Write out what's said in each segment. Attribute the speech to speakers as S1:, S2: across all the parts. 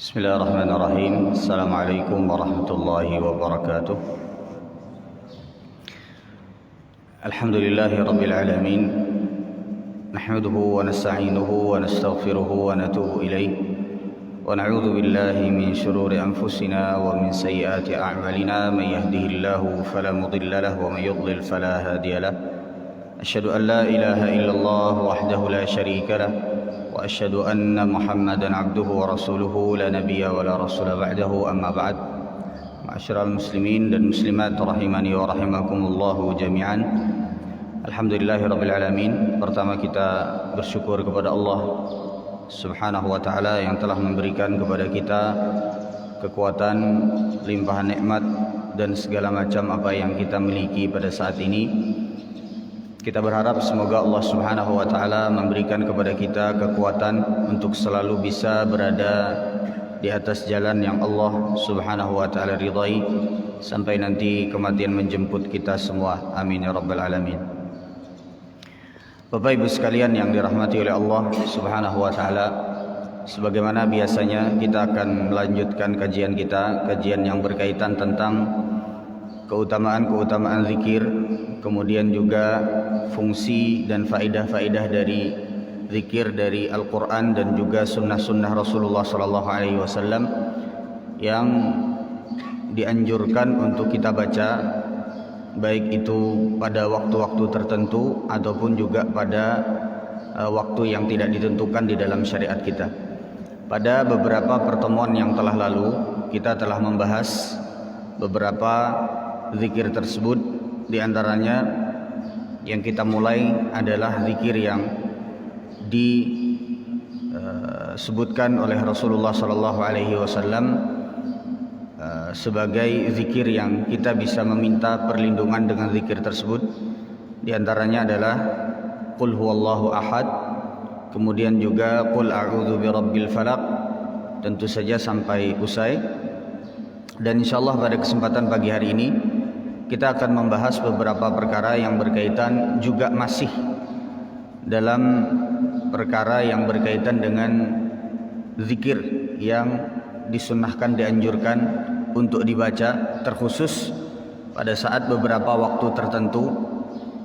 S1: بسم الله الرحمن الرحيم. السلام عليكم ورحمة الله وبركاته. الحمد لله رب العالمين، نحمده ونستعينه ونستغفره ونتوب إليه، ونعوذ بالله من شرور أنفسنا ومن سيئات أعمالنا. من يهده الله فلا مضل له ومن يضلل فلا هادي له. أشهد أن لا إله إلا الله وحده لا شريك له، وأشهد أن محمدا عبده ورسوله لا نبي ولا رسول بعده. أما بعد، معاشر المسلمين dan muslimat rahimani wa rahimakumullahu jami'an. Alhamdulillahirabbil alamin. Pertama kita bersyukur kepada Allah Subhanahu wa taala yang telah memberikan kepada kita kekuatan, limpahan nikmat dan segala macam apa yang kita miliki pada saat ini. Kita berharap semoga Allah Subhanahu wa taala memberikan kepada kita kekuatan untuk selalu bisa berada di atas jalan yang Allah Subhanahu wa taala ridai sampai nanti kematian menjemput kita semua. Amin ya rabbal alamin. Bapak Ibu sekalian yang dirahmati oleh Allah Subhanahu wa taala, sebagaimana biasanya kita akan melanjutkan kajian yang berkaitan tentang keutamaan-keutamaan zikir, kemudian juga fungsi dan faidah-faidah dari zikir dari Al-Quran dan juga sunnah-sunnah Rasulullah SAW yang dianjurkan untuk kita baca, baik itu pada waktu-waktu tertentu ataupun juga pada waktu yang tidak ditentukan di dalam syariat kita. Pada beberapa pertemuan yang telah lalu, kita telah membahas beberapa zikir tersebut. Di antaranya yang kita mulai adalah zikir yang disebutkan oleh Rasulullah SAW sebagai zikir yang kita bisa meminta perlindungan dengan zikir tersebut. Di antaranya adalah Qul huwallahu ahad, kemudian juga Qul a'udzu birabbil falaq, tentu saja sampai usai. Dan insyaallah pada kesempatan pagi hari ini kita akan membahas beberapa perkara yang berkaitan juga masih dalam perkara yang berkaitan dengan zikir yang disunnahkan, dianjurkan untuk dibaca, terkhusus pada saat beberapa waktu tertentu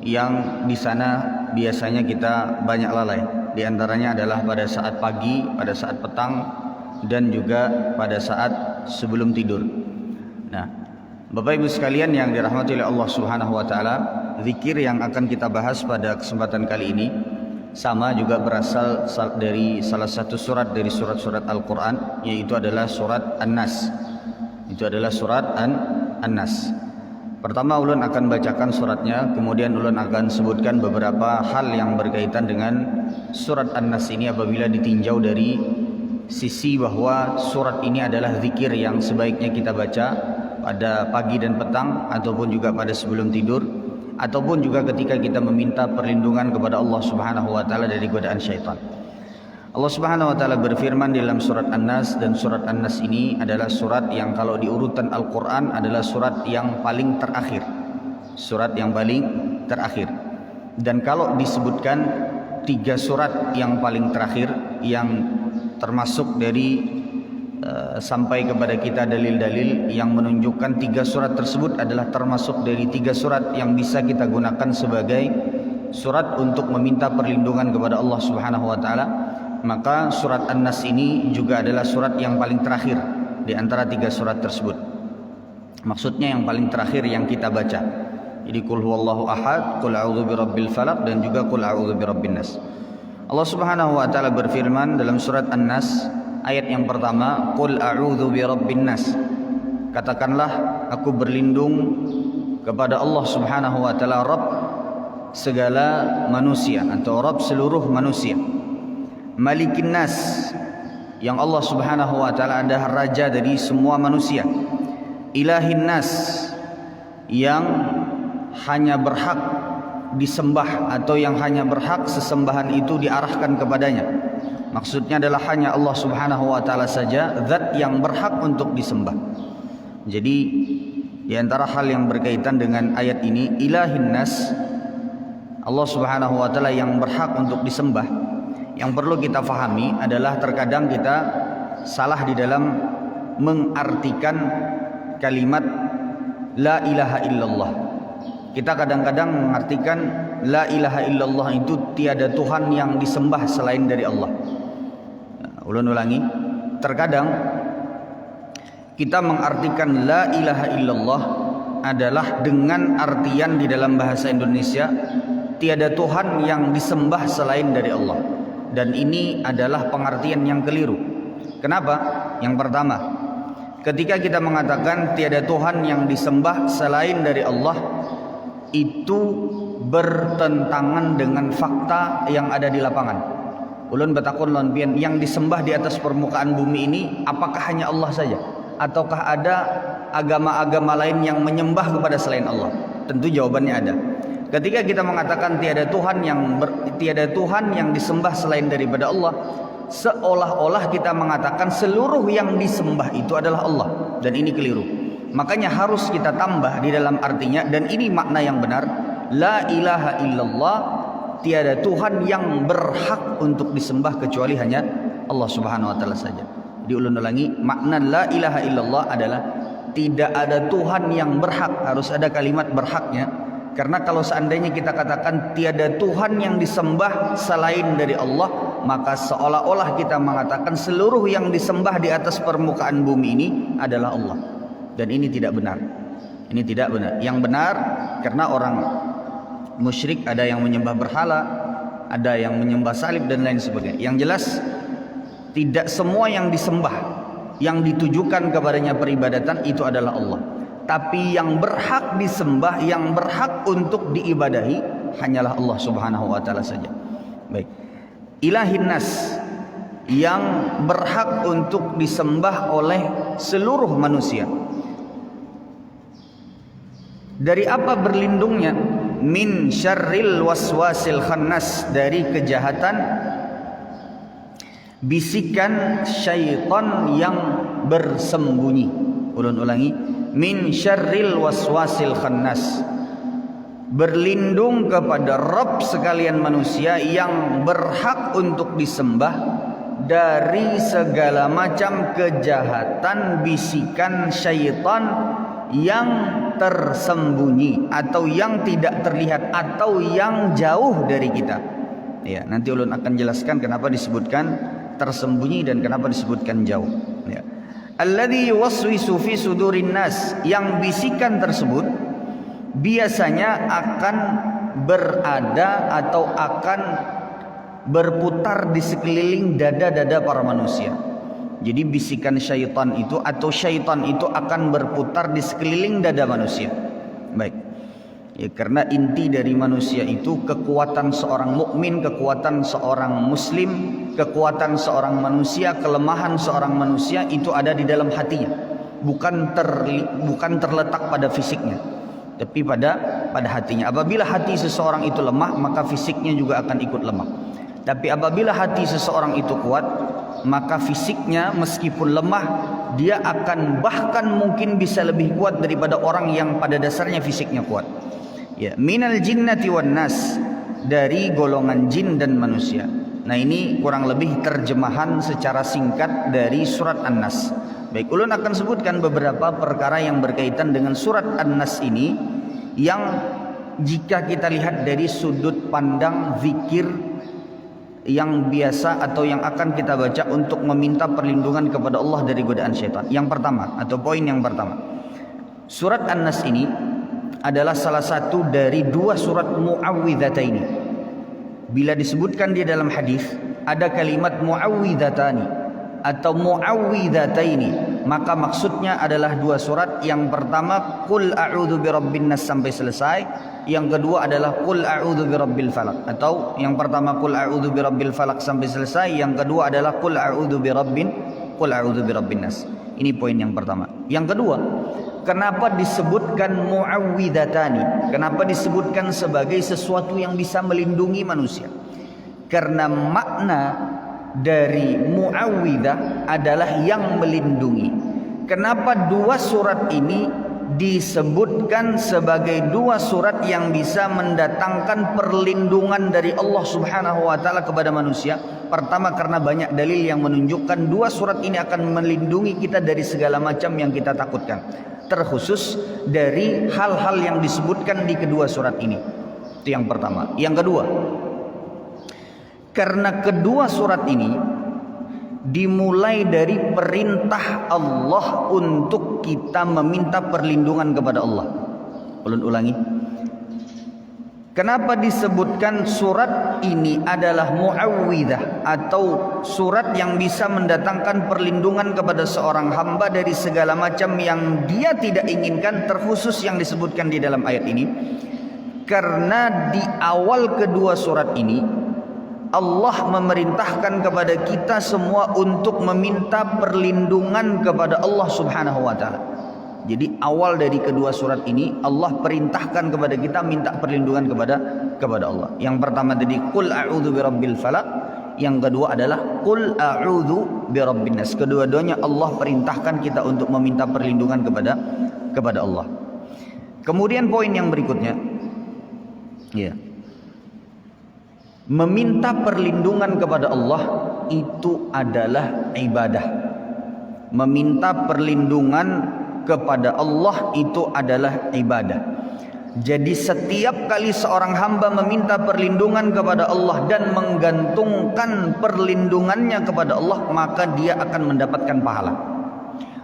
S1: yang di sana biasanya kita banyak lalai. Di antaranya adalah pada saat pagi, pada saat petang, dan juga pada saat sebelum tidur. Nah, Bapak Ibu sekalian yang dirahmati oleh Allah Subhanahu wa taala, zikir yang akan kita bahas pada kesempatan kali ini sama juga berasal dari salah satu surat dari surat-surat Al-Qur'an, yaitu adalah surat An-Nas. Itu adalah surat An-Nas. Pertama ulun akan bacakan suratnya, kemudian ulun akan sebutkan beberapa hal yang berkaitan dengan surat An-Nas ini apabila ditinjau dari sisi bahwa surat ini adalah zikir yang sebaiknya kita baca pada pagi dan petang, ataupun juga pada sebelum tidur, ataupun juga ketika kita meminta perlindungan kepada Allah Subhanahu wa taala dari godaan syaitan. Allah Subhanahu wa taala berfirman dalam surat An-Nas, dan surat An-Nas ini adalah surat yang kalau di urutan Al-Qur'an adalah surat yang paling terakhir. Surat yang paling terakhir. Dan kalau disebutkan 3 surat yang paling terakhir yang termasuk dari sampai kepada kita dalil-dalil yang menunjukkan 3 surat tersebut adalah termasuk dari 3 surat yang bisa kita gunakan sebagai surat untuk meminta perlindungan kepada Allah Subhanahu wa taala. Maka surat An-Nas ini juga adalah surat yang paling terakhir di antara 3 surat tersebut. Maksudnya yang paling terakhir yang kita baca. Jadi Qul huwallahu ahad, Qul a'udzu birabbil falaq, dan juga Qul a'udzu birabbin nas. Allah Subhanahu wa taala berfirman dalam surat An-Nas ayat yang pertama, Qul a'udzu birabbin nas. Katakanlah aku berlindung kepada Allah Subhanahu wa taala, Rabb segala manusia atau Rabb seluruh manusia. Malikin nas, yang Allah Subhanahu wa taala adalah raja dari semua manusia. Ilahin nas, yang hanya berhak disembah atau yang hanya berhak sesembahan itu diarahkan kepadanya. Maksudnya adalah hanya Allah Subhanahu wa taala saja zat yang berhak untuk disembah. Jadi di antara hal yang berkaitan dengan ayat ini, ilahin nas, Allah Subhanahu wa taala yang berhak untuk disembah. Yang perlu kita fahami adalah terkadang kita salah di dalam mengartikan kalimat la ilaha illallah. Kita kadang-kadang mengartikan la ilaha illallah itu tiada Tuhan yang disembah selain dari Allah. Ulun ulangi, terkadang kita mengartikan la ilaha illallah adalah dengan artian di dalam bahasa Indonesia tiada Tuhan yang disembah selain dari Allah, dan ini adalah pengertian yang keliru. Kenapa? Yang pertama, ketika kita mengatakan tiada Tuhan yang disembah selain dari Allah, itu bertentangan dengan fakta yang ada di lapangan. Ulun bertakun lawan pian, yang disembah di atas permukaan bumi ini apakah hanya Allah saja, ataukah ada agama-agama lain yang menyembah kepada selain Allah? Tentu jawabannya ada. Ketika kita mengatakan tiada Tuhan yang disembah selain daripada Allah, seolah-olah kita mengatakan seluruh yang disembah itu adalah Allah, dan ini keliru. Makanya harus kita tambah di dalam artinya, dan ini makna yang benar, la ilaha illallah, tiada Tuhan yang berhak untuk disembah kecuali hanya Allah Subhanahu wa taala saja. Diulun ulangi, makna la ilaha illallah adalah tidak ada Tuhan yang berhak, harus ada kalimat berhaknya. Karena kalau seandainya kita katakan tiada Tuhan yang disembah selain dari Allah, maka seolah-olah kita mengatakan seluruh yang disembah di atas permukaan bumi ini adalah Allah, dan ini tidak benar. Ini tidak benar. Yang benar, karena orang musyrik ada yang menyembah berhala, ada yang menyembah salib dan lain sebagainya. Yang jelas tidak semua yang disembah, yang ditujukan kepadanya peribadatan itu adalah Allah. Tapi yang berhak disembah, yang berhak untuk diibadahi hanyalah Allah Subhanahu wa taala saja. Baik. Ilahin nas, yang berhak untuk disembah oleh seluruh manusia. Dari apa berlindungnya? Min syarril waswasil khannas, dari kejahatan bisikan syaitan yang bersembunyi. Ulun ulangi, min syarril waswasil khannas, berlindung kepada Rabb sekalian manusia yang berhak untuk disembah dari segala macam kejahatan bisikan syaitan yang tersembunyi atau yang tidak terlihat atau yang jauh dari kita. Ya, nanti ulun akan jelaskan kenapa disebutkan tersembunyi dan kenapa disebutkan jauh. Ya. Alladzi yuwaswisu fi sudurin nas, yang bisikan tersebut biasanya akan berada atau akan berputar di sekeliling dada-dada para manusia. Jadi bisikan syaitan itu atau syaitan itu akan berputar di sekeliling dada manusia. Baik. Ya, karena inti dari manusia itu kekuatan seorang mukmin, kekuatan seorang muslim, kekuatan seorang manusia, kelemahan seorang manusia itu ada di dalam hatinya. Bukan terletak pada fisiknya, tapi pada hatinya. Apabila hati seseorang itu lemah, maka fisiknya juga akan ikut lemah. Tapi apabila hati seseorang itu kuat, maka fisiknya meskipun lemah, dia akan bahkan mungkin bisa lebih kuat daripada orang yang pada dasarnya fisiknya kuat. Ya, minal jinnati wan nas, dari golongan jin dan manusia. Nah, ini kurang lebih terjemahan secara singkat dari surat An-Nas. Baik, ulun akan sebutkan beberapa perkara yang berkaitan dengan surat An-Nas ini, yang jika kita lihat dari sudut pandang zikir yang biasa atau yang akan kita baca untuk meminta perlindungan kepada Allah dari godaan syaitan. Yang pertama atau poin yang pertama, surat An-Nas ini adalah salah satu dari dua surat muawwidhataini. Bila disebutkan di dalam hadis ada kalimat muawwidhatani atau muawwidhataini, maka maksudnya adalah dua surat. Yang pertama qul a'udzu birabbin nas sampai selesai, yang kedua adalah qul a'udzu birabbil falaq, atau yang pertama qul a'udzu birabbil falaq sampai selesai, yang kedua adalah qul a'udzu birabbin nas. Ini poin yang pertama. Yang kedua, kenapa disebutkan muawwidhatani? Kenapa disebutkan sebagai sesuatu yang bisa melindungi manusia? Karena makna dari muawwidah adalah yang melindungi. Kenapa dua surat ini disebutkan sebagai dua surat yang bisa mendatangkan perlindungan dari Allah Subhanahu wa taala kepada manusia. Pertama, karena banyak dalil yang menunjukkan dua surat ini akan melindungi kita dari segala macam yang kita takutkan, terkhusus dari hal-hal yang disebutkan di kedua surat ini. Itu yang pertama. Yang kedua, karena kedua surat ini dimulai dari perintah Allah untuk kita meminta perlindungan kepada Allah. Ulun ulangi. Kenapa disebutkan surat ini adalah muawwidah atau surat yang bisa mendatangkan perlindungan kepada seorang hamba dari segala macam yang dia tidak inginkan, terkhusus yang disebutkan di dalam ayat ini? Karena di awal kedua surat ini Allah memerintahkan kepada kita semua untuk meminta perlindungan kepada Allah Subhanahu wa taala. Jadi awal dari kedua surat ini Allah perintahkan kepada kita minta perlindungan kepada Allah. Yang pertama tadi qul a'udzu birabbil falaq, yang kedua adalah qul a'udzu birabbin nas. Kedua-duanya Allah perintahkan kita untuk meminta perlindungan kepada Allah. Kemudian poin yang berikutnya, ya. Meminta perlindungan kepada Allah itu adalah ibadah. Meminta perlindungan kepada Allah itu adalah ibadah. Jadi setiap kali seorang hamba meminta perlindungan kepada Allah dan menggantungkan perlindungannya kepada Allah, maka dia akan mendapatkan pahala.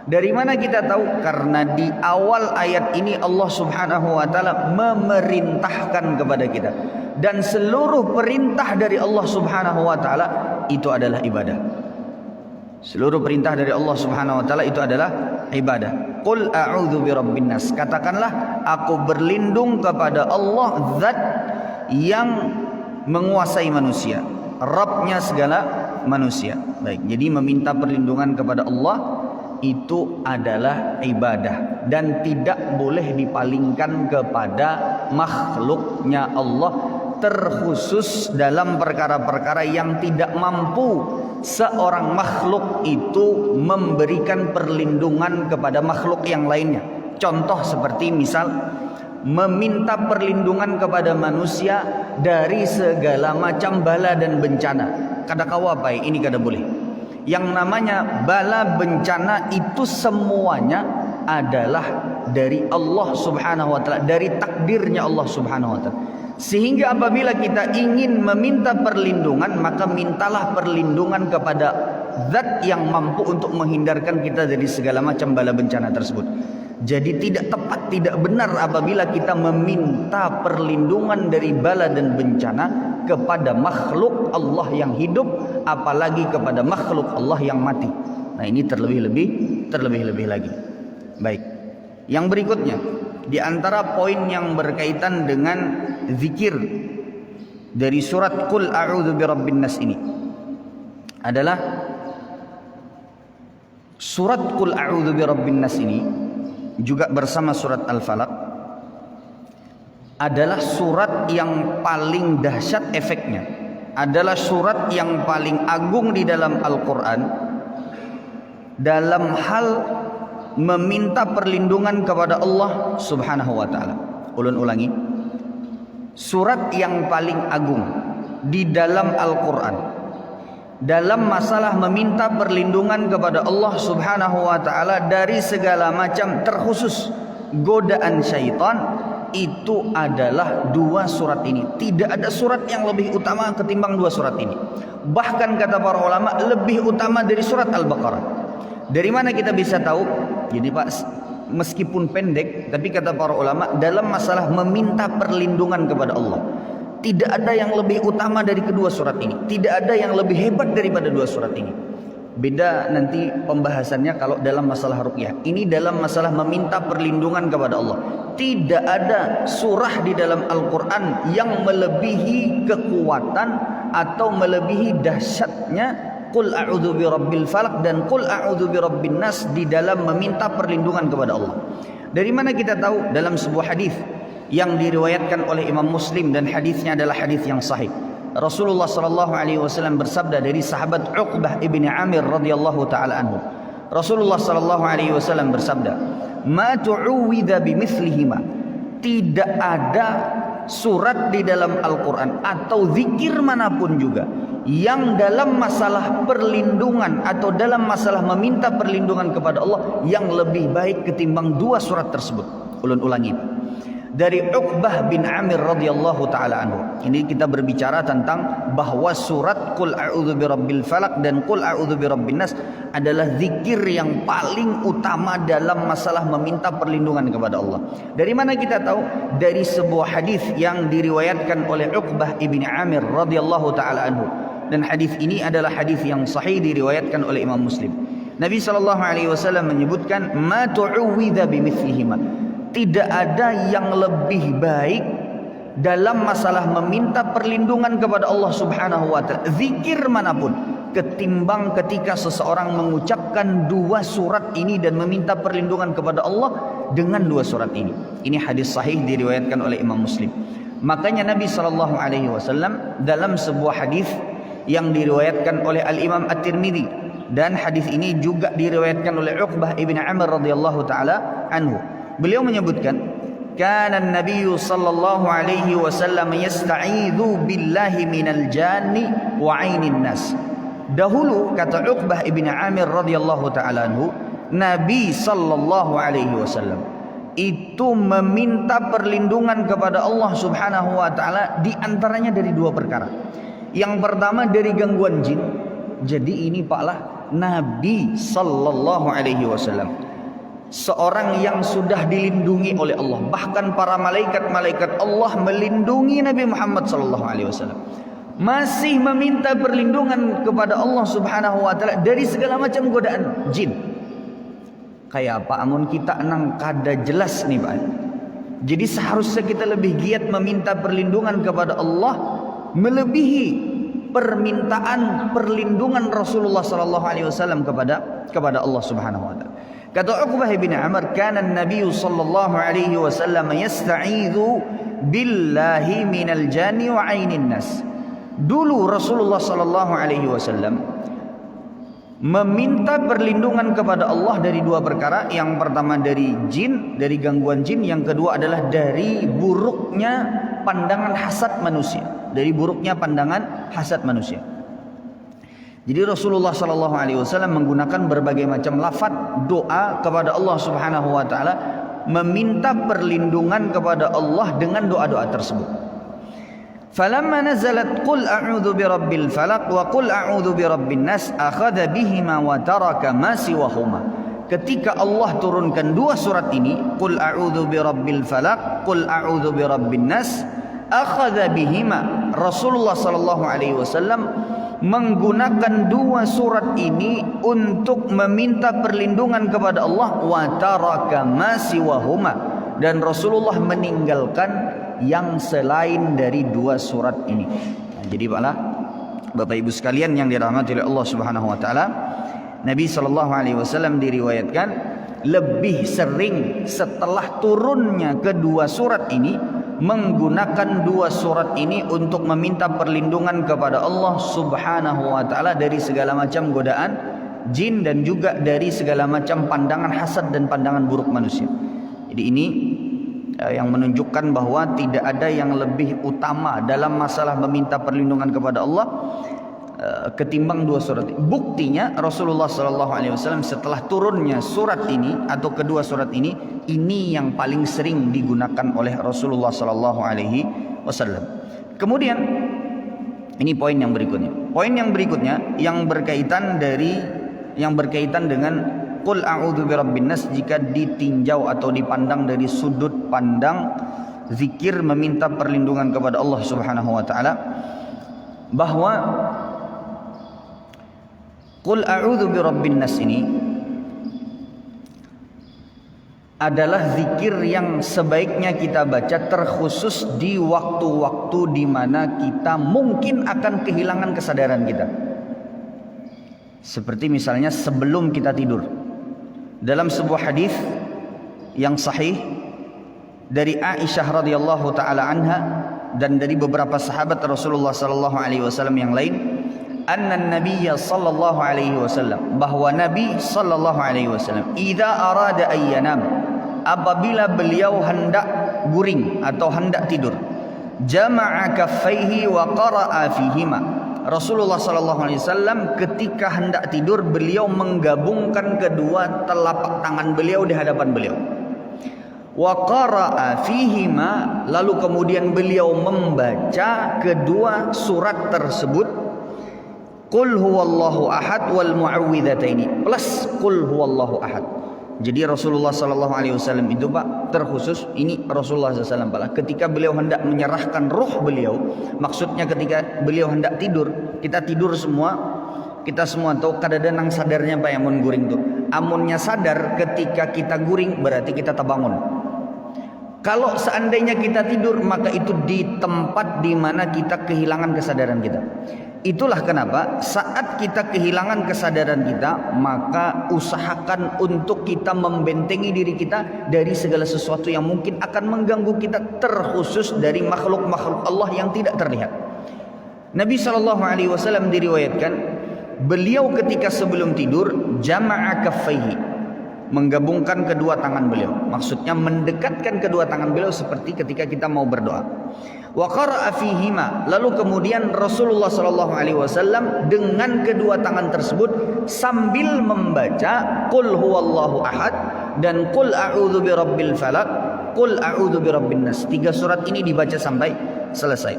S1: Dari mana kita tahu? Karena di awal ayat ini Allah Subhanahu wa taala memerintahkan kepada kita, dan seluruh perintah dari Allah Subhanahu wa taala itu adalah ibadah. Seluruh perintah dari Allah Subhanahu wa taala itu adalah ibadah. Qul a'udzu birabbin nas. Katakanlah, aku berlindung kepada Allah, zat yang menguasai manusia, Rabbnya segala manusia. Baik, jadi meminta perlindungan kepada Allah itu adalah ibadah dan tidak boleh dipalingkan kepada makhluknya Allah, terkhusus dalam perkara-perkara yang tidak mampu seorang makhluk itu memberikan perlindungan kepada makhluk yang lainnya. Contoh seperti misal meminta perlindungan kepada manusia dari segala macam bala dan bencana. Kada kawapai ini kada boleh. Yang namanya bala bencana itu semuanya adalah dari Allah Subhanahu wa taala, dari takdirnya Allah Subhanahu wa taala. Sehingga apabila kita ingin meminta perlindungan, maka mintalah perlindungan kepada zat yang mampu untuk menghindarkan kita dari segala macam bala bencana tersebut. Jadi tidak tepat, tidak benar apabila kita meminta perlindungan dari bala dan bencana kepada makhluk Allah yang hidup, apalagi kepada makhluk Allah yang mati. Nah, ini terlebih-lebih lagi. Baik. Yang berikutnya, di antara poin yang berkaitan dengan zikir dari surat Qul a'udzu birabbin nas ini adalah surat Qul a'udzu birabbin nas ini juga bersama surat Al-Falaq adalah surat yang paling dahsyat efeknya, adalah surat yang paling agung di dalam Al-Quran dalam hal meminta perlindungan kepada Allah Subhanahu wa ta'ala. Ulun ulangi, surat yang paling agung di dalam Al-Quran dalam masalah meminta perlindungan kepada Allah Subhanahu wa ta'ala dari segala macam, terkhusus godaan syaitan, itu adalah dua surat ini. Tidak ada surat yang lebih utama ketimbang dua surat ini. Bahkan kata para ulama lebih utama dari surat Al-Baqarah. Dari mana kita bisa tahu? Jadi Pak, meskipun pendek, tapi kata para ulama dalam masalah meminta perlindungan kepada Allah, tidak ada yang lebih utama dari kedua surat ini. Tidak ada yang lebih hebat daripada dua surat ini. Beda nanti pembahasannya kalau dalam masalah ruqyah. Ini dalam masalah meminta perlindungan kepada Allah. Tidak ada surah di dalam Al-Quran yang melebihi kekuatan atau melebihi dahsyatnya Qul a'udzu birabbil falaq dan Qul a'udzu birabbin nas di dalam meminta perlindungan kepada Allah. Dari mana kita tahu? Dalam sebuah hadis yang diriwayatkan oleh Imam Muslim, dan hadisnya adalah hadis yang sahih. Rasulullah sallallahu alaihi wasallam bersabda dari sahabat Uqbah ibni Amir radhiyallahu taala anhu. Rasulullah sallallahu alaihi wasallam bersabda, ma tu'uwidha bimithlihima. Tidak ada surat di dalam Al-Quran atau zikir manapun juga yang dalam masalah perlindungan atau dalam masalah meminta perlindungan kepada Allah yang lebih baik ketimbang dua surat tersebut. Ulun ulangi, dari Uqbah bin Amir radhiyallahu taala anhu. Ini kita berbicara tentang bahwa surat Qul a'udzu birabbil falaq dan Qul a'udzu birabbin nas adalah zikir yang paling utama dalam masalah meminta perlindungan kepada Allah. Dari mana kita tahu? Dari sebuah hadis yang diriwayatkan oleh Uqbah ibn Amir radhiyallahu taala anhu. Dan hadis ini adalah hadis yang sahih diriwayatkan oleh Imam Muslim. Nabi sallallahu alaihi wasallam menyebutkan ma tu'uwidha bimithlihima. Tidak ada yang lebih baik dalam masalah meminta perlindungan kepada Allah Subhanahu wa taala, zikir manapun, ketimbang ketika seseorang mengucapkan dua surat ini dan meminta perlindungan kepada Allah dengan dua surat ini. Ini hadis sahih diriwayatkan oleh Imam Muslim. Makanya Nabi sallallahu alaihi wasallam dalam sebuah hadis yang diriwayatkan oleh Al-Imam At-Tirmidzi, dan hadis ini juga diriwayatkan oleh Uqbah ibn Amr radhiyallahu taala anhu. Beliau menyebutkan, kana an-nabiy sallallahu alaihi wasallam yasta'idzu billahi minal janni wa 'ainin nas. Dahulu, kata Uqbah ibn Amir radhiyallahu taala anhu, Nabi sallallahu alaihi wasallam itu meminta perlindungan kepada Allah Subhanahu wa taala di antaranya dari dua perkara. Yang pertama dari gangguan jin. Jadi ini paklah Nabi sallallahu alaihi wasallam, seorang yang sudah dilindungi oleh Allah. Bahkan para malaikat-malaikat Allah melindungi Nabi Muhammad sallallahu alaihi wasallam. Masih meminta perlindungan kepada Allah Subhanahu wa taala dari segala macam godaan jin. Kayak apa amun kita nang kada jelas nih Pak. Jadi seharusnya kita lebih giat meminta perlindungan kepada Allah melebihi permintaan perlindungan Rasulullah sallallahu alaihi wasallam kepada Allah Subhanahu wa taala. Kata Uqbah bin Amr, kana an-nabiy sallallahu alaihi wasallam yasta'idzu billahi minal janni wa 'ainin nas. Dulu Rasulullah sallallahu alaihi wasallam meminta perlindungan kepada Allah dari dua perkara. Yang pertama dari jin, dari gangguan jin. Yang kedua adalah dari buruknya pandangan hasad manusia. Dari buruknya pandangan hasad manusia. Jadi Rasulullah sallallahu alaihi wasallam menggunakan berbagai macam lafaz doa kepada Allah Subhanahu wa taala, meminta perlindungan kepada Allah dengan doa-doa tersebut. Falamma nazalat qul a'udzu birabbil falaq wa qul a'udzu birabbin nas akhadha bihima wa taraka ma siwahuma. Ketika Allah turunkan dua surat ini, qul a'udzu birabbil falaq, qul a'udzu birabbin nas, akhadha bihima. Rasulullah sallallahu alaihi wasallam menggunakan dua surat ini untuk meminta perlindungan kepada Allah, wa taraka ma siwahuma, dan Rasulullah meninggalkan yang selain dari dua surat ini. Nah, jadi Bapak Ibu sekalian yang dirahmati oleh Allah Subhanahu wa taala, Nabi sallallahu alaihi wasallam diriwayatkan lebih sering setelah turunnya kedua surat ini menggunakan dua surat ini untuk meminta perlindungan kepada Allah Subhanahu wa taala dari segala macam godaan jin dan juga dari segala macam pandangan hasad dan pandangan buruk manusia. Jadi ini yang menunjukkan bahwa tidak ada yang lebih utama dalam masalah meminta perlindungan kepada Allah ketimbang dua surat. Buktinya Rasulullah SAW setelah turunnya surat ini atau kedua surat ini yang paling sering digunakan oleh Rasulullah SAW. Kemudian ini poin yang berikutnya. Poin yang berikutnya yang berkaitan dengan Qul a'udzu birabbin nas, jika ditinjau atau dipandang dari sudut pandang zikir meminta perlindungan kepada Allah Subhanahu wa taala, bahwa Qul a'udzu birabbin nas ini adalah zikir yang sebaiknya kita baca terkhusus di waktu-waktu di mana kita mungkin akan kehilangan kesadaran kita. Seperti misalnya sebelum kita tidur. Dalam sebuah hadis yang sahih dari Aisyah radhiyallahu taala anha dan dari beberapa sahabat Rasulullah sallallahu alaihi wasallam yang lain, anna an-nabiy sallallahu alaihi wasallam, bahwa Nabi sallallahu alaihi wasallam idza arada ayyanam, apabila beliau hendak guring atau hendak tidur, jama'a kaffaihi wa qara'a fihima. Rasulullah sallallahu alaihi wasallam ketika hendak tidur beliau menggabungkan kedua telapak tangan beliau di hadapan beliau. Wa qara'a fihima, lalu kemudian beliau membaca kedua surat tersebut, Qul huwallahu ahad wal mu'awwidhataini plus Qul huwallahu ahad. Jadi Rasulullah sallallahu alaihi wasallam itu Pak terkhusus ini Rasulullah SAW Pak, ketika beliau hendak menyerahkan ruh beliau, maksudnya ketika beliau hendak tidur, kita tidur semua, kita semua tahu kadang-kadang sadarnya Pak yang mun guring tuh. Amunnya sadar ketika kita guring berarti kita terbangun. Kalau seandainya kita tidur maka itu di tempat di mana kita kehilangan kesadaran kita. Itulah kenapa saat kita kehilangan kesadaran kita, maka usahakan untuk kita membentengi diri kita dari segala sesuatu yang mungkin akan mengganggu kita, terkhusus dari makhluk-makhluk Allah yang tidak terlihat. Nabi SAW diriwayatkan beliau ketika sebelum tidur jama'a kaffaihi, menggabungkan kedua tangan beliau, maksudnya mendekatkan kedua tangan beliau seperti ketika kita mau berdoa. Wa qara'a fihima, lalu kemudian Rasulullah SAW dengan kedua tangan tersebut sambil membaca Qul huwallahu ahad dan Qul a'udzu birabbil falaq, Qul a'udzu birabbin nas. 3 surat ini dibaca sampai selesai.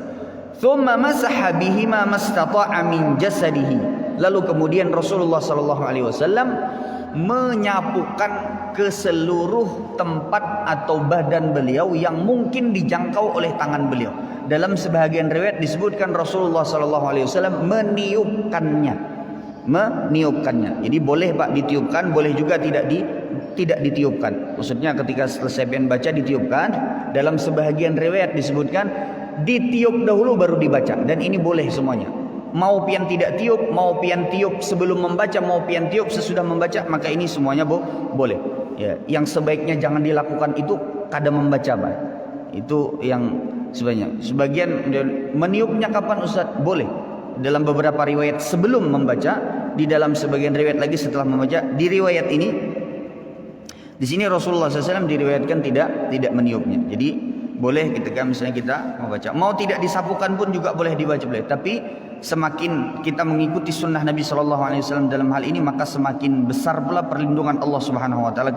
S1: Thumma masaha bihima mastata'a min jasadihi, lalu kemudian Rasulullah SAW menyapukan ke seluruh tempat atau badan beliau yang mungkin dijangkau oleh tangan beliau. Dalam sebahagian riwayat disebutkan Rasulullah SAW meniupkannya. Jadi boleh Pak ditiupkan, boleh juga tidak ditiupkan. Maksudnya ketika selesai baca ditiupkan. Dalam sebahagian riwayat disebutkan ditiup dahulu baru dibaca, dan ini boleh semuanya. Mau pian tidak tiup, mau pian tiup sebelum membaca, mau pian tiup sesudah membaca, maka ini semuanya boleh. Ya, yang sebaiknya jangan dilakukan itu kadang membaca Pak. Itu yang sebanyak. Sebagian meniupnya kapan Ustaz? Boleh. Dalam beberapa riwayat sebelum membaca, di dalam sebagian riwayat lagi setelah membaca. Di riwayat ini, di sini Rasulullah SAW diriwayatkan tidak meniupnya. Jadi boleh ketika misalnya kita membaca. Mau tidak disapukan pun juga boleh dibaca boleh. Tapi semakin kita mengikuti sunnah Nabi SAW dalam hal ini, maka semakin besar pula perlindungan Allah Subhanahu Wa Taala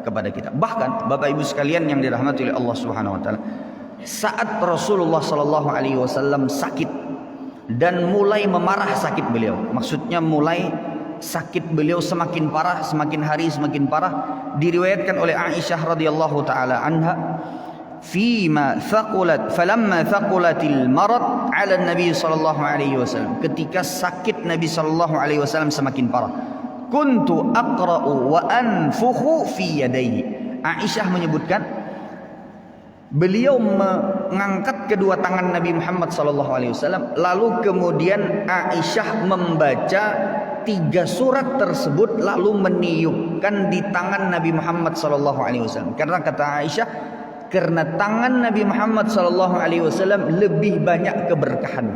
S1: kepada kita. Bahkan Bapak Ibu sekalian yang dirahmati oleh Allah Subhanahu Wa Taala, saat Rasulullah SAW sakit dan mulai memarah sakit beliau, maksudnya mulai sakit beliau semakin parah, semakin hari semakin parah, diriwayatkan oleh Aisyah radhiyallahu taala anha, falamma thaqulatil marad 'ala Nabi sallallahu alaihi wasallam, ketika sakit Nabi sallallahu alaihi wasallam semakin parah, kuntu aqra'u wa anfukhu fi yadayhi. Aisyah menyebutkan beliau mengangkat kedua tangan Nabi Muhammad sallallahu alaihi wasallam, lalu kemudian Aisyah membaca 3 surat tersebut lalu meniupkan di tangan Nabi Muhammad sallallahu alaihi wasallam. Karena kata Aisyah, karena tangan Nabi Muhammad SAW lebih banyak keberkahan.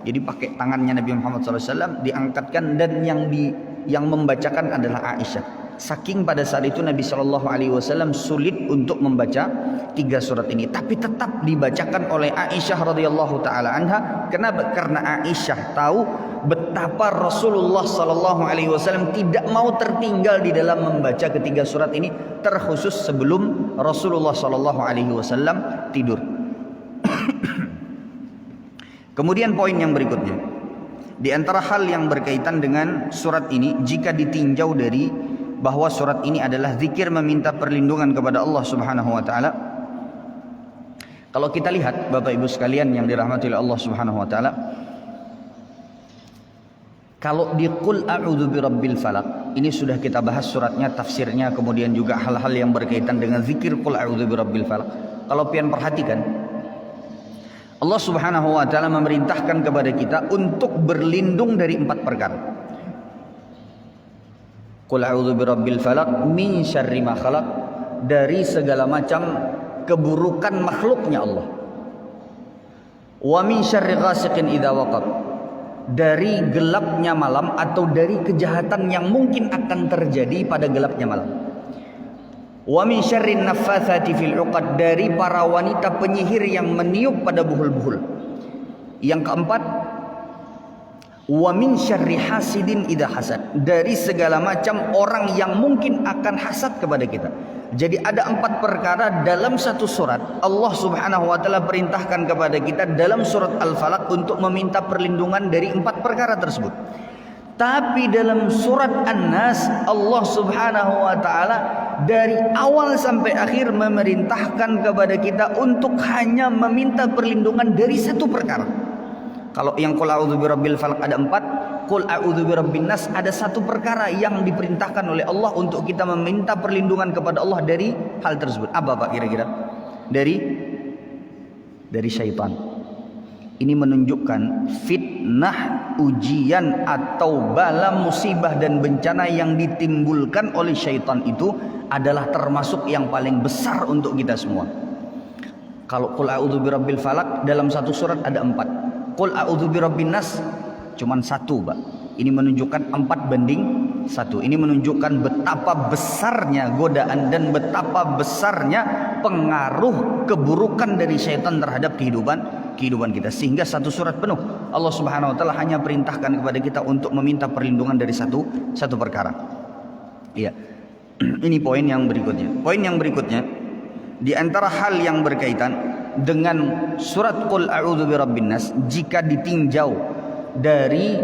S1: Jadi pakai tangannya Nabi Muhammad SAW diangkatkan, dan yang membacakan adalah Aisyah. Saking pada saat itu Nabi SAW sulit untuk membaca 3 surat ini, tapi tetap dibacakan oleh Aisyah radhiyallahu taala anha. Kenapa? Karena Aisyah tahu betapa Rasulullah SAW tidak mau tertinggal di dalam membaca ketiga surat ini, terkhusus sebelum Rasulullah SAW tidur. Kemudian poin yang berikutnya, di antara hal yang berkaitan dengan surat ini, jika ditinjau dari bahwa surat ini adalah zikir meminta perlindungan kepada Allah Subhanahu wa taala. Kalau kita lihat Bapak Ibu sekalian yang dirahmati oleh Allah Subhanahu wa taala, kalau di Qul a'udzu birabbil falaq, ini sudah kita bahas suratnya, tafsirnya, kemudian juga hal-hal yang berkaitan dengan zikir Qul a'udzu birabbil falaq. Kalau pian perhatikan, Allah Subhanahu wa taala memerintahkan kepada kita untuk berlindung dari 4 perkara. Qul a'udzu birabbil falaq min syarri ma khalaq, dari segala macam keburukan makhluknya Allah. Wa min syarri ghasiqin idza waqab, dari gelapnya malam atau dari kejahatan yang mungkin akan terjadi pada gelapnya malam. Wa min syarrin naffatsati fil 'uqad, dari para wanita penyihir yang meniup pada buhul-buhul. Yang keempat, wa min syarri hasidin idza hasad, dari segala macam orang yang mungkin akan hasad kepada kita. Jadi ada 4 perkara dalam satu surat. Allah Subhanahu wa taala perintahkan kepada kita dalam surat Al-Falaq untuk meminta perlindungan dari 4 perkara tersebut. Tapi dalam surat An-Nas, Allah Subhanahu wa taala dari awal sampai akhir memerintahkan kepada kita untuk hanya meminta perlindungan dari satu perkara. Kalau yang qul a'udzu birabbil falaq ada 4, qul a'udzu birabbin nas ada satu perkara yang diperintahkan oleh Allah untuk kita meminta perlindungan kepada Allah dari hal tersebut. Apa Pak kira-kira? Dari syaitan. Ini menunjukkan fitnah, ujian atau bala, musibah dan bencana yang ditimbulkan oleh syaitan itu adalah termasuk yang paling besar untuk kita semua. Kalau qul a'udzu birabbil falaq dalam satu surat ada 4. Qul a'udzu birabbin nas cuman 1, Pak. Ini menunjukkan 4:1. Ini menunjukkan betapa besarnya godaan dan betapa besarnya pengaruh keburukan dari syaitan terhadap kehidupan kita, sehingga satu surat penuh Allah Subhanahu wa taala hanya perintahkan kepada kita untuk meminta perlindungan dari satu perkara. Iya. Ini poin yang berikutnya. Poin yang berikutnya, di antara hal yang berkaitan dengan surat Qul a'udzu birabbin nas, jika ditinjau dari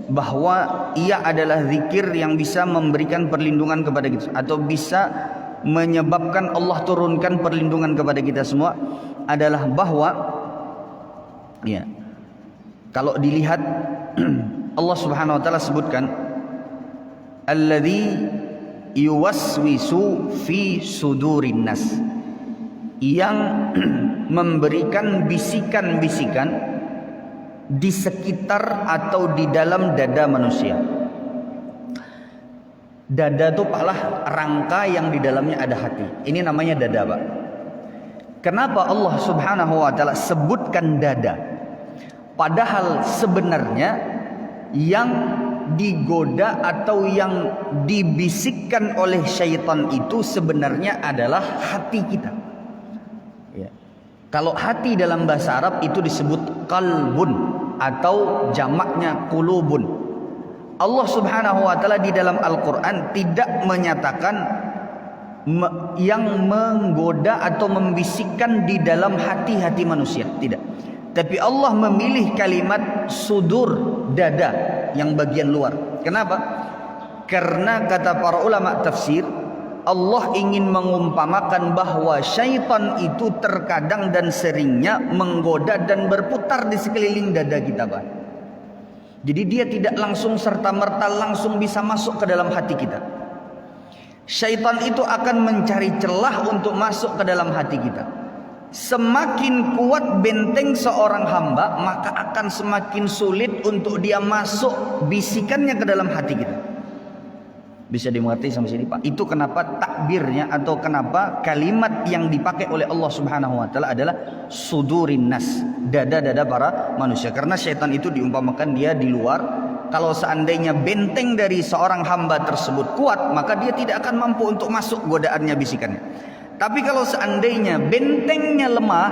S1: bahwa ia adalah zikir yang bisa memberikan perlindungan kepada kita atau bisa menyebabkan Allah turunkan perlindungan kepada kita semua, adalah bahwa ya, kalau dilihat Allah Subhanahu wa taala sebutkan alladzi yuwaswisu fi sudurin nas, yang memberikan bisikan-bisikan di sekitar atau di dalam dada manusia. Dada itu palah rangka yang di dalamnya ada hati. Ini namanya dada, Pak. Kenapa Allah Subhanahu wa taala sebutkan dada? Padahal sebenarnya yang digoda atau yang dibisikkan oleh syaitan itu sebenarnya adalah hati kita. Ya. Kalau hati dalam bahasa Arab itu disebut qalbun atau jamaknya qulubun. Allah Subhanahu wa taala di dalam Al-Qur'an tidak menyatakan yang menggoda atau membisikkan di dalam hati-hati manusia, tidak. Tapi Allah memilih kalimat sudur, dada yang bagian luar. Kenapa? Karena kata para ulama tafsir, Allah ingin mengumpamakan bahwa syaitan itu terkadang dan seringnya menggoda dan berputar di sekeliling dada kita, Pak. Jadi dia tidak langsung serta-merta langsung bisa masuk ke dalam hati kita. Syaitan itu akan mencari celah untuk masuk ke dalam hati kita. Semakin kuat benteng seorang hamba, maka akan semakin sulit untuk dia masuk bisikannya ke dalam hati kita. Bisa dimengerti sampai sini, Pak? Itu kenapa takbirnya atau kenapa kalimat yang dipakai oleh Allah Subhanahu wa taala adalah sudurin nas, dada-dada para manusia. Karena syaitan itu diumpamakan dia di luar. Kalau seandainya benteng dari seorang hamba tersebut kuat, maka dia tidak akan mampu untuk masuk godaannya, bisikannya. Tapi kalau seandainya bentengnya lemah,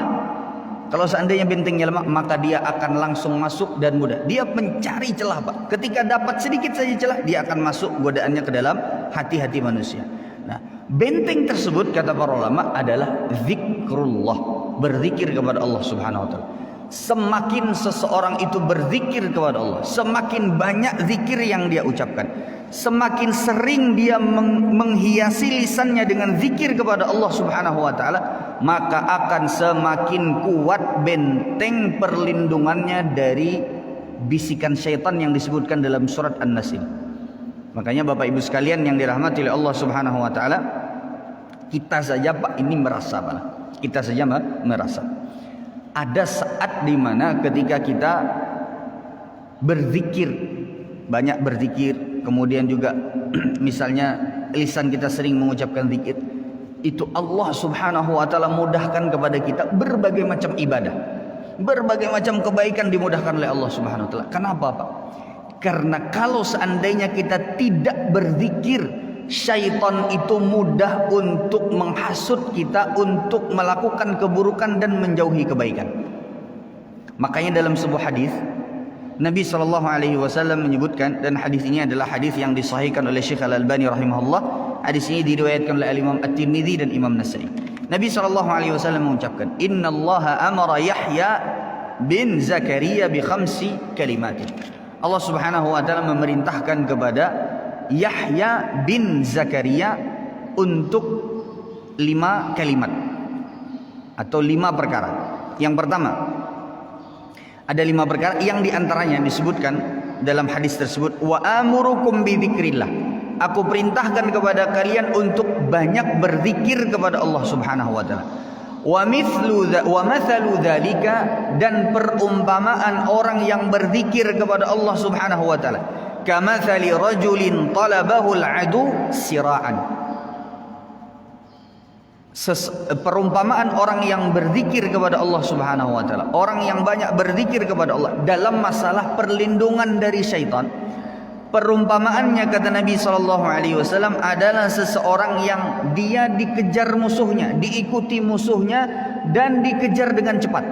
S1: maka dia akan langsung masuk dan mudah. Dia mencari celah, Pak. Ketika dapat sedikit saja celah, dia akan masuk godaannya ke dalam hati-hati manusia. Nah, benteng tersebut kata para ulama adalah zikrullah, berzikir kepada Allah Subhanahu wa taala. Semakin seseorang itu berzikir kepada Allah, semakin banyak zikir yang dia ucapkan, semakin sering dia menghiasi lisannya dengan zikir kepada Allah Subhanahu wa taala, maka akan semakin kuat benteng perlindungannya dari bisikan syaitan yang disebutkan dalam surat An-Nas. Makanya Bapak Ibu sekalian yang dirahmati oleh Allah Subhanahu wa taala, kita saja Pak ini merasa, Pak. Kita saja merasa ada saat di mana ketika kita berzikir, banyak berzikir, kemudian juga misalnya lisan kita sering mengucapkan zikir, itu Allah Subhanahu wa taala mudahkan kepada kita berbagai macam ibadah, berbagai macam kebaikan dimudahkan oleh Allah Subhanahu wa taala. Kenapa, Pak? Karena kalau seandainya kita tidak berzikir, syaitan itu mudah untuk menghasut kita untuk melakukan keburukan dan menjauhi kebaikan. Makanya dalam sebuah hadis Nabi SAW menyebutkan, dan hadis ini adalah hadis yang disahihkan oleh Syekh Al-Albani rahimahullah. Hadis ini diriwayatkan oleh Imam At-Tirmidzi dan Imam Nasai. Nabi SAW mengucapkan, Inna Allah amara Yahya bin Zakaria bi khamsi kalimat. Allah Subhanahu wa taala memerintahkan kepada Yahya bin Zakaria untuk 5 kalimat atau 5 perkara. Yang pertama, ada 5 perkara yang diantaranya disebutkan dalam hadis tersebut, wa amurukum bi dzikrillah. Aku perintahkan kepada kalian untuk banyak berzikir kepada Allah Subhanahu wa taala. Wa mathalu dzalika, dan perumpamaan orang yang berzikir kepada Allah Subhanahu wa taala, kamathali rajulin talabahu al-adu sira'an. Perumpamaan orang yang berzikir kepada Allah Subhanahu wa taala, orang yang banyak berzikir kepada Allah dalam masalah perlindungan dari syaitan. Perumpamaannya, kata Nabi SAW, adalah seseorang yang dia dikejar musuhnya, diikuti musuhnya, dan dikejar dengan cepat.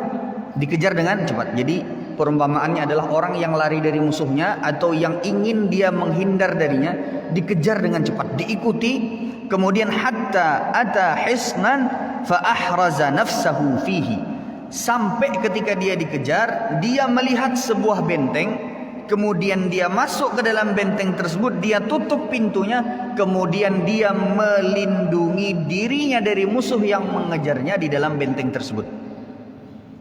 S1: Dikejar dengan cepat. Jadi perumpamaannya adalah orang yang lari dari musuhnya atau yang ingin dia menghindar darinya, dikejar dengan cepat, diikuti. Kemudian hatta ata hisnan fa ahraza nafsahu fihi, sampai ketika dia dikejar, dia melihat sebuah benteng, kemudian dia masuk ke dalam benteng tersebut, dia tutup pintunya, kemudian dia melindungi dirinya dari musuh yang mengejarnya di dalam benteng tersebut.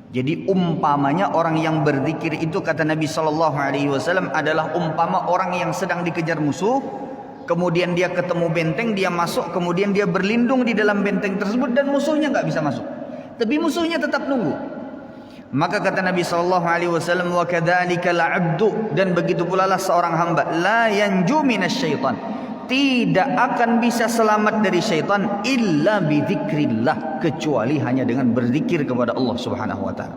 S1: Jadi umpamanya orang yang berzikir itu, kata Nabi SAW, adalah umpama orang yang sedang dikejar musuh, kemudian dia ketemu benteng, dia masuk, kemudian dia berlindung di dalam benteng tersebut, dan musuhnya nggak bisa masuk, tapi musuhnya tetap nunggu. Maka kata Nabi SAW, wa kadzalika al-'abdu, dan begitu pula lah seorang hamba, la yanju minasyaitan, tidak akan bisa selamat dari syaitan illa bi dzikrillah, kecuali hanya dengan berzikir kepada Allah Subhanahu wa taala.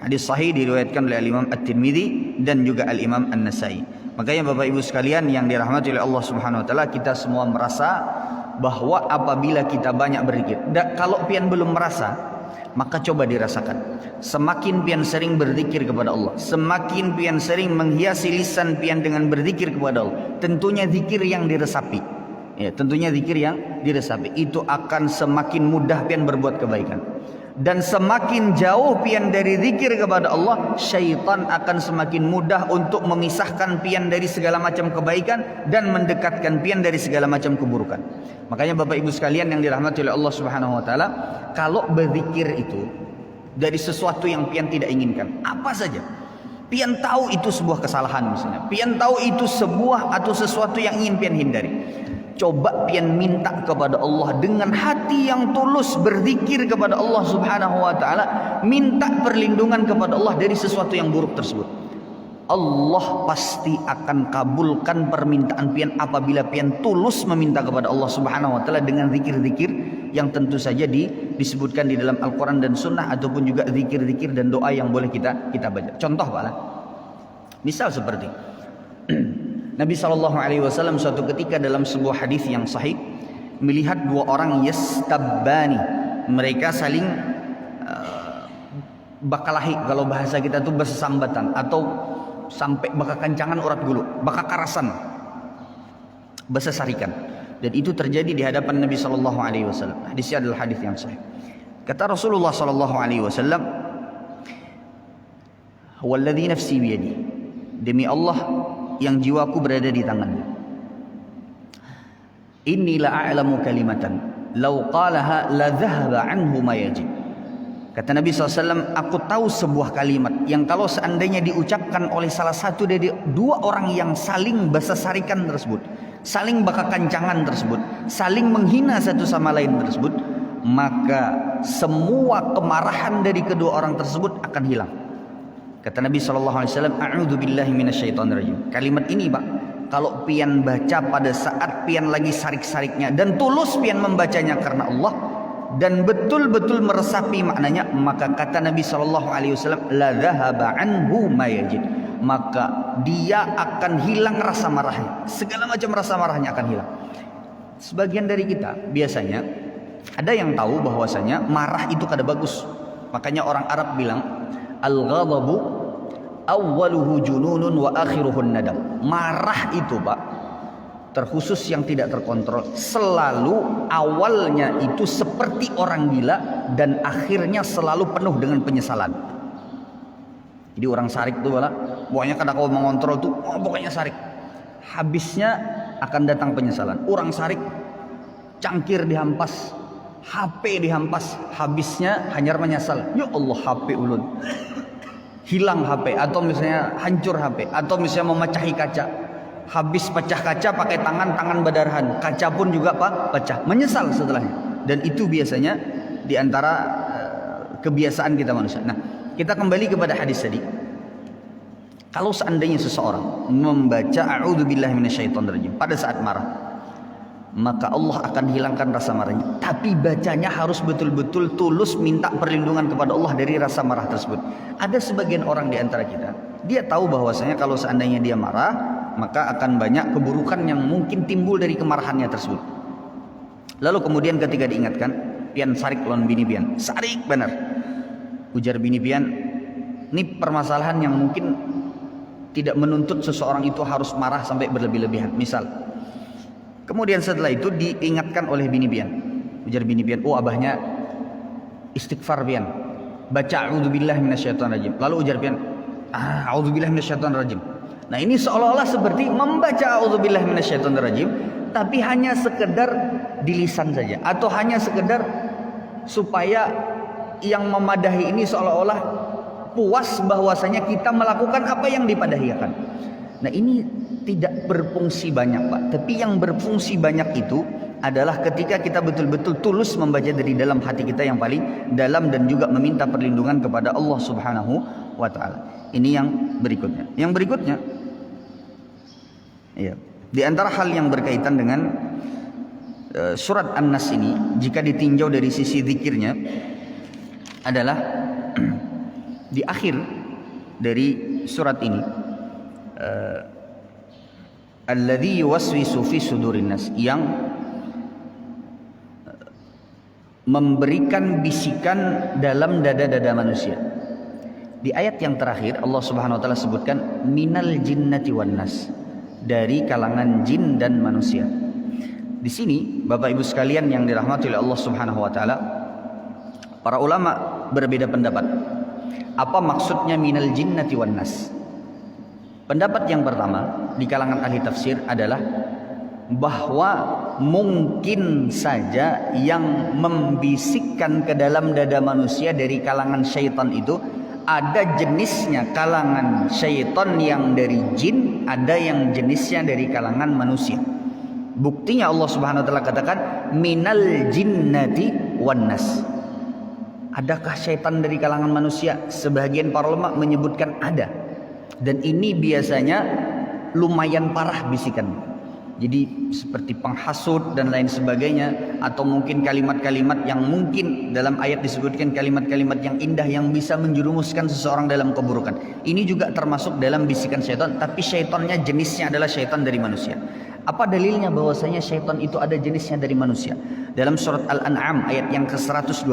S1: Hadis sahih diriwayatkan oleh Imam At-Tirmidzi dan juga Al-Imam An-Nasai. Makanya Bapak Ibu sekalian yang dirahmati oleh Allah Subhanahu wa taala, kita semua merasa bahwa apabila kita banyak berzikir, kalau pian belum merasa, maka coba dirasakan. Semakin pian sering berzikir kepada Allah, semakin pian sering menghiasi lisan pian dengan berzikir kepada Allah, tentunya zikir yang diresapi. Ya, tentunya zikir yang diresapi itu akan semakin mudah pian berbuat kebaikan. Dan semakin jauh pian dari zikir kepada Allah, syaitan akan semakin mudah untuk memisahkan pian dari segala macam kebaikan dan mendekatkan pian dari segala macam keburukan. Makanya Bapak Ibu sekalian yang dirahmati oleh Allah Subhanahu wa taala, kalau berzikir itu dari sesuatu yang pian tidak inginkan, apa saja, pian tahu itu sebuah kesalahan misalnya, pian tahu itu sebuah atau sesuatu yang ingin pian hindari, coba pian minta kepada Allah dengan hati yang tulus, berzikir kepada Allah Subhanahu wa taala, minta perlindungan kepada Allah dari sesuatu yang buruk tersebut. Allah pasti akan kabulkan permintaan pian apabila pian tulus meminta kepada Allah Subhanahu wa taala dengan zikir-zikir yang tentu saja disebutkan di dalam Al-Qur'an dan Sunnah, ataupun juga zikir-zikir dan doa yang boleh kita baca. Contoh Pak, misal seperti Nabi SAW suatu ketika dalam sebuah hadis yang sahih melihat 2 orang yastabbani, mereka saling bakalahi, kalau bahasa kita itu bersesambatan, atau sampai baka kencangan urat gulu, baka karasan, besesarikan. Dan itu terjadi di hadapan Nabi SAW. Hadisnya adalah hadis yang sahih. Kata Rasulullah SAW, "Walladzi nafsi biyadi," demi Allah yang jiwaku berada di tangannya, "Inni la'alamu kalimatan law qalaha la dhahaba anhu ma yajib." Kata Nabi SAW, aku tahu sebuah kalimat yang kalau seandainya diucapkan oleh salah satu dari 2 orang yang saling besesarikan tersebut, saling bakakancangan tersebut, saling menghina satu sama lain tersebut, maka semua kemarahan dari kedua orang tersebut akan hilang. Kata Nabi SAW, a'udzu billahi minasyaitonir rajim. Kalimat ini Pak, kalau pian baca pada saat pian lagi sarik-sariknya dan tulus pian membacanya karena Allah dan betul-betul meresapi maknanya, maka kata Nabi SAW, la dhahaba anhu ma yajid, maka dia akan hilang rasa marahnya, segala macam rasa marahnya akan hilang. sebagian dari kita biasanya ada yang tahu bahwasanya marah itu kada bagus. Makanya orang Arab bilang al-ghadabu awwaluhu jununun wa akhiruhun nadam. Marah itu Pak, terkhusus yang tidak terkontrol, selalu awalnya itu seperti orang gila dan akhirnya selalu penuh dengan penyesalan. Jadi orang sarik tuh bala, pokoknya kada kau mengontrol tuh, pokoknya sarik. Habisnya akan datang penyesalan. Orang sarik, cangkir dihampas, HP dihampas, habisnya hanya menyesal. Ya Allah, HP ulun. Hilang HP, atau misalnya hancur HP, atau misalnya memecahi kaca. Habis pecah kaca pakai tangan berdarahan, kaca pun juga pecah, menyesal setelahnya. Dan itu biasanya diantara kebiasaan kita manusia. Nah, kita kembali kepada hadis tadi. Kalau seandainya seseorang membaca a'udzubillahi minasyaitonirrajim pada saat marah, maka Allah akan hilangkan rasa marahnya. Tapi bacanya harus betul-betul tulus minta perlindungan kepada Allah dari rasa marah tersebut. Ada sebagian orang di antara kita, dia tahu bahwasanya kalau seandainya dia marah, maka akan banyak keburukan yang mungkin timbul dari kemarahannya tersebut. Lalu kemudian ketika diingatkan, pian sarik lawan bini pian, sarik benar. Ujar bini pian, ini permasalahan yang mungkin tidak menuntut seseorang itu harus marah sampai berlebih-lebihan. Misal, kemudian setelah itu diingatkan oleh bini pian. Ujar bini pian, oh abahnya istighfar pian, baca a'udzubillahi minasyaitonirrajim. Lalu ujar pian, a'udzubillahi minasyaitonirrajim. Nah, ini seolah-olah seperti membaca a'udzubillahi minasyaitonirrajim, tapi hanya sekedar di lisan saja, atau hanya sekedar supaya yang memadahi ini seolah-olah puas bahwasanya kita melakukan apa yang dipadahikan. Nah, ini tidak berfungsi banyak Pak. Tapi yang berfungsi banyak itu adalah ketika kita betul-betul tulus membaca dari dalam hati kita yang paling dalam dan juga meminta perlindungan kepada Allah Subhanahu wa taala. Ini yang berikutnya. Yang berikutnya, ya, di antara hal yang berkaitan dengan surat An-Nas ini, jika ditinjau dari sisi zikirnya, adalah di akhir dari surat ini, alladzi yuwaswisu fi sudurin nas, yang memberikan bisikan dalam dada-dada manusia. Di ayat yang terakhir Allah Subhanahu wa taala sebutkan minal jinnati wan nas, dari kalangan jin dan manusia. Di sini Bapak Ibu sekalian yang dirahmati oleh Allah Subhanahu wa taala, para ulama berbeda pendapat. Apa maksudnya minal jinnati wan nas? Pendapat yang pertama di kalangan ahli tafsir adalah bahwa mungkin saja yang membisikkan ke dalam dada manusia dari kalangan syaitan itu ada jenisnya kalangan syaitan yang dari jin, ada yang jenisnya dari kalangan manusia. Buktinya Allah Subhanahu wa taala katakan minal jinnati wan nas. Adakah syaitan dari kalangan manusia? Sebagian para ulama menyebutkan ada. Dan ini biasanya lumayan parah bisikan. Jadi seperti penghasut dan lain sebagainya, atau mungkin kalimat-kalimat yang mungkin dalam ayat disebutkan kalimat-kalimat yang indah yang bisa menjerumuskan seseorang dalam keburukan. Ini juga termasuk dalam bisikan syaitan, tapi syaitannya jenisnya adalah syaitan dari manusia. Apa dalilnya bahwasanya syaitan itu ada jenisnya dari manusia? Dalam surat Al-An'am ayat yang ke-112.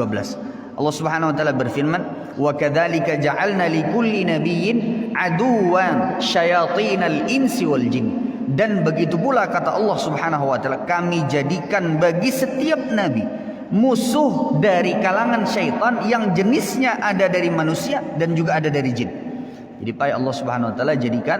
S1: Allah Subhanahu wa taala berfirman, "Wa kadzalika ja'alna likulli nabiyyin aduwan syayatinal insi wal jin." Dan begitu pula kata Allah Subhanahu wa taala, kami jadikan bagi setiap nabi musuh dari kalangan syaitan yang jenisnya ada dari manusia dan juga ada dari jin. Jadi Allah Subhanahu wa taala jadikan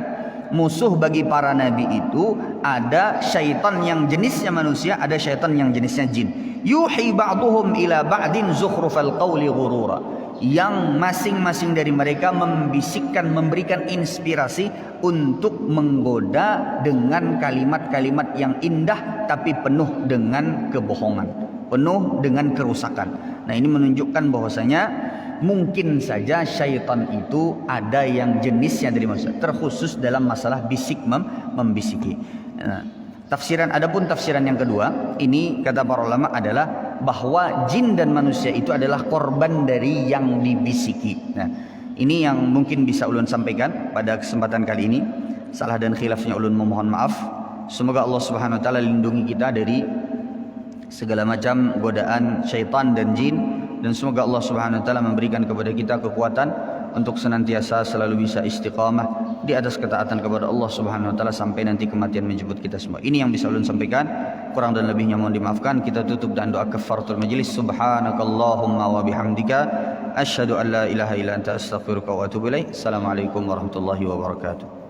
S1: musuh bagi para nabi itu ada syaitan yang jenisnya manusia, ada syaitan yang jenisnya jin. Yuhi ba'duhum ila ba'din zukhrufal qawli ghurura, yang masing-masing dari mereka membisikkan, memberikan inspirasi untuk menggoda dengan kalimat-kalimat yang indah tapi penuh dengan kebohongan, penuh dengan kerusakan. Nah, ini menunjukkan bahwasanya mungkin saja syaitan itu ada yang jenisnya dari manusia, terkhusus dalam masalah bisik membisiki. Adapun tafsiran yang kedua, ini kata para ulama adalah bahwa jin dan manusia itu adalah korban dari yang dibisiki. Nah, ini yang mungkin bisa ulun sampaikan pada kesempatan kali ini. Salah dan khilafnya ulun memohon maaf. Semoga Allah Subhanahu wa taala lindungi kita dari segala macam godaan syaitan dan jin, dan semoga Allah Subhanahu wa taala memberikan kepada kita kekuatan untuk senantiasa selalu bisa istiqamah di atas ketaatan kepada Allah Subhanahu wa taala sampai nanti kematian menjemput kita semua. Ini yang bisa ulun sampaikan, kurang dan lebihnya mohon dimaafkan. Kita tutup dengan doa kafaratul majlis. Subhanakallahumma wa bihamdika asyhadu an la ilaha illa anta astaghfiruka wa atubu ilaik. Assalamualaikum warahmatullahi wabarakatuh.